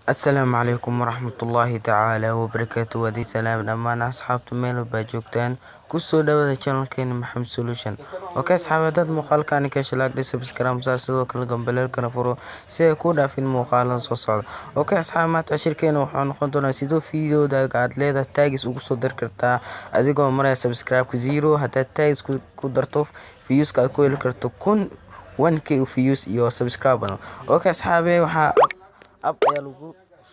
السلام عليكم ورحمة الله تعالى وبركاته ودي سلام دمان أصحابتي meel baa joogtaan kusoo dhawaada channelkeena Maxamed Solution. Okay asxaabta dad muuqaalkan ka shalaag subscribe saar sidoo kale gambaleelkana furo si ay ku dhaafin muuqaalan soo socda. Okay asxaabta shirkeena wuxuu noqon doonaa sidoo fiidiyooda aad leedahay taagis ugu soo dar kartaa adigoo maraya subscribe ku 0 hadaa taagis ku darto views ka ku heli karto 1k views iyo subscribe. Okay asxaabta waxa ab ayaa lagu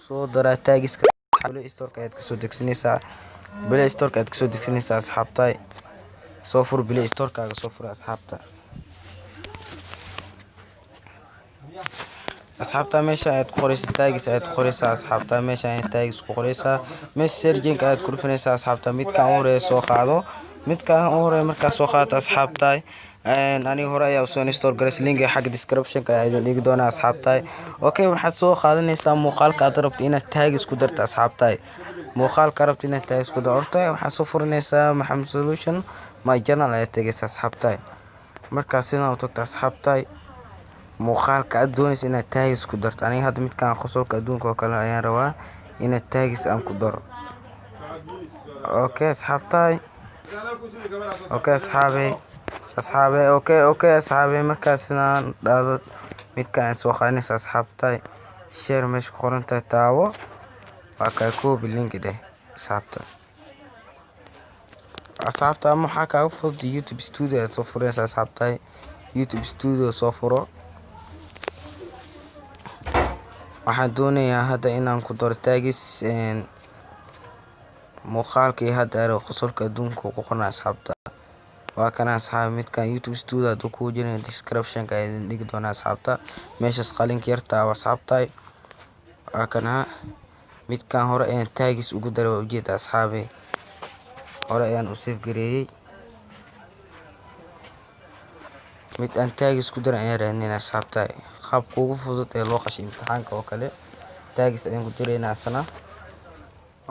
soo daraa taagiska Play Store ka aad ka soo degsanaysaa asxaabta soo fur Play Store kaaga soo fur asxaabta meesha aad ku qoraysaa taagis aad ku qoraysaa asxaabta meesha aad taagis ku qoraysaa messaging aad ku dhufanaysaa asxaabta midkaan hore soo qaado markaa soo qaado asxaabta ani hore ayaa soo install gareys link xagga description ka ayaa dhigi doona asxaabta. Okay waxaad soo qaadanaysaa muuqaalka aad rabto inaad taagis ku darto asxaabta muuqaalka rabto inaad taagis ku darto waxaad soo furanaysaa Maxamed Solution my channel ayaa tagaysaa asxaabta markaa sidaan u tagto asxaabta muuqaalka aad doonaysaa inaad taagis ku darto aniga hadda midkaan qosolka adduunka oo kale ayaan rabaa inaad taagis aan ku daro. Okay asxaabta asxaabay markaa sidaan dhado midkaan soo qaadanaysaa asxaabta share meesha qoran taawo waa ka copy link asxaabta ama waxa ka fudud YouTube Studio aad soo furaysaa asxaabta YouTube Studio soo furo waxaan doonayaa hadda inaan ku daro taagis muuqaalkii hadda qosolka adduunka ku qornaa asxaabta waa kana asxaab midkaan YouTube Studio aad ku jirin description ka ayaa dhigi doona asxaabta meeshas qalinka yarta asxaabta waa kana midkaan hore ee taagis ugu daray ujeeda asxaabay hore ayaan u save gareeyay mid aan taagis ku daray ayaan raadinayna asxaabta qaabka ugu fudud ee loo qashay imtixaanka oo kale taagis ayaan ku direynaa sana.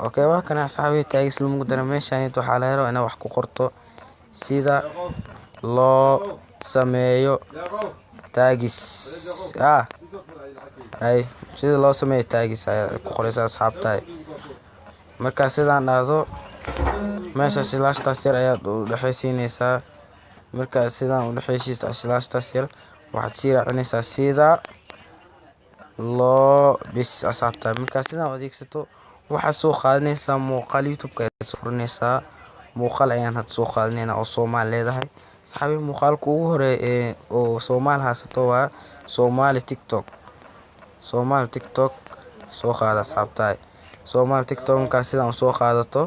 Okay waa kana asxaabay taagis lagu daray meeshaan waxa la helo inaad wax ku qorto sida loo sameeyo taagis sida loo sameeyo taagis ayaa ku qoraysaa asxaabta markaa sidaan dhahdo meesha slaashtaas yar ayaad u dhaxaysiinaysaa markaa sidaan u dhaxaysiisaa slaashtaas yar waxaad sii raacinaysaa sida loo bis asxaabta markaa sidaan adeegsato waxaad soo qaadanaysaa muuqaal YouTube ka aad soo furanaysaa muuqaal ayaan had soo qaadanaynaa oo Soomaali leedahay asxaabay muuqaalka ugu hore ee oo Soomaali haasato waa Somali TikTok soo qaada asxaabta Somali TikTok markaa sidaan soo qaadato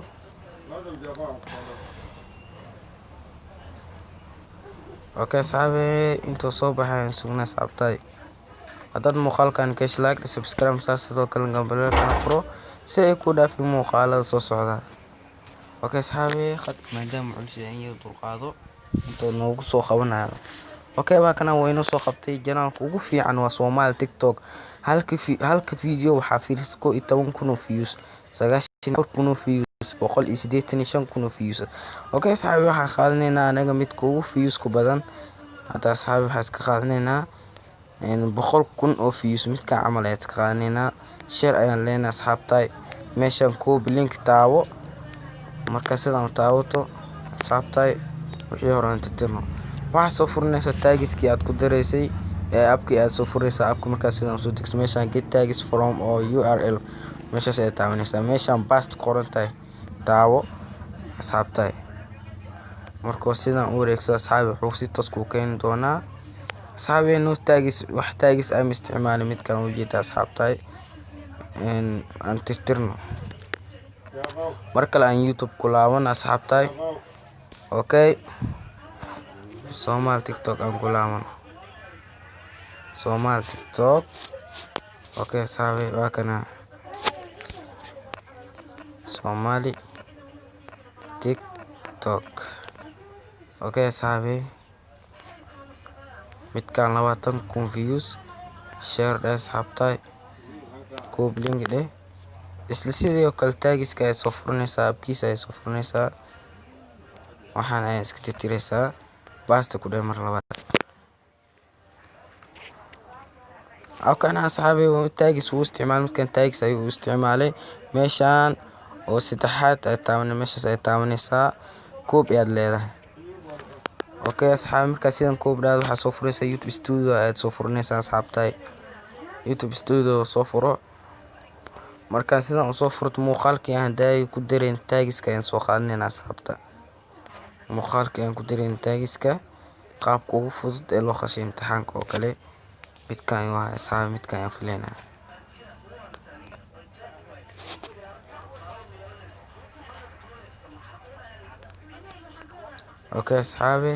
okay asxaabay inta soo baxay sugnaa asxaabta hadad muuqaalkan ka shalaag subscribe saar sidoo kale gambaleelkana furo si ay ku dhaafin muuqaalada soo socda. Okay asxaabay maadaama culus ayaan dulqaado inta noogu soo qabanayo okay waa kana wayna soo qabtay channelka ugu fiican waa Somali TikTok halka video waxa fiiris 11,000 views 90,000 views 185,000 views. Okay asxaabay waxaan qaadanaynaa anaga midka ugu views ku badan hada asxaabay waxaan iska qaadanaynaa 100,000 views midka camal aad iska qaadanaynaa share ayaan leenahay asxaabta meeshaan copy link taawo marka sidaan taawato asxaabta wixii hore inta tirno waxa soo furanaysaa taagiskii aad ku dareysay abkii aad soo furaysaa abka marka sidaan soo degso meeshaan get tags from or URL meeshaas ay taawanaysaa meeshaan past qoran tahay taawo asxaabta markoo sidaan u wareegso asxaabay wuxuu si toos ku keen doonaa asxaabay no taagis wax taagis ay isticmaalay midkaan u jeeda asxaabta aan tirtirno markale aan YouTube ku laaban asxaabta okay Somali TikTok aan ku laaban Somali TikTok okay asxaabay waa kana Somali TikTok okay asxaabay midkaan 20,000 views share asxaabta copy link isla sidoo kale taagiska ay soo furanaysaa abkiisa ay soo furanaysaa waxaan ay iska tirtiraysaa basta ku dheer mar labaad أو كان أصحابي تاجس واستعمال كان تاجس أيوه استعمالي meeshaan oo saddexaad ay taaban meeshaas ay taabanaysaa koob ayaad leedahay. Okay asxaab markaa sidan koob dhaad waxaa soo furaysaa YouTube Studio ayaad soo furanaysaa asxaabtay. YouTube Studio soo furo markaa sidan u soo furto muuqaalkii aan daay ku dareen taagiska ayaan soo qaadanaynaa asxaabta. muuqaalkii aan ku dareen taagiska qaabka ugu fudud ee loo qashay imtixaanka oo kale midkaan waa asxaab midkaan ayaan filaynaa. Okay asxaabi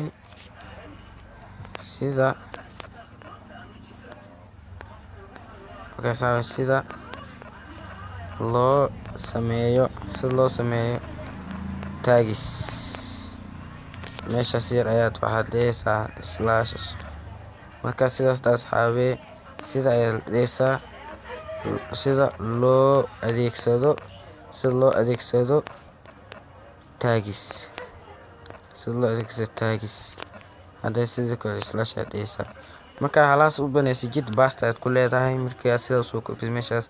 sida loo sameeyo taagis meeshaas yar ayaad waxaad leeysaa slash markaa sidaas asxaabi sida ayaad leeysaa sida loo adeegsado taagis hadday sidoo kale slash aad leeysaa markaa halaas u banaysa jid basta aad ku leedahay markaa sidaas oo kale meeshaas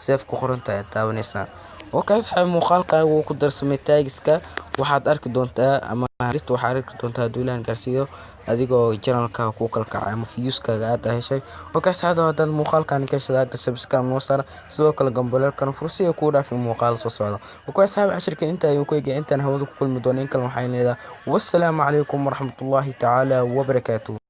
save ku qoran tahay taabanaysaa. Okay asxaab muuqaalkaaga wuu ku darsamay taagiska waxaad arki doontaa ama waxaad arki doontaa duulaan gaarsiiyo adigoo channelka ku kala kacay ama viewskaaga aad heshay. Okay asxaab haddaan muuqaalkan ka shaqeeyo subscribe noo saar sidoo kale gambaleelkan fursi ku dhaafay muuqaal soo socda. Okay asxaab cashirka inta ayuu ku eegay intaan hawada ku kulmi doono in kale waxaan leeyahay wassalaamu calaykum waraxmatullaahi tacaala wa barakaatuh.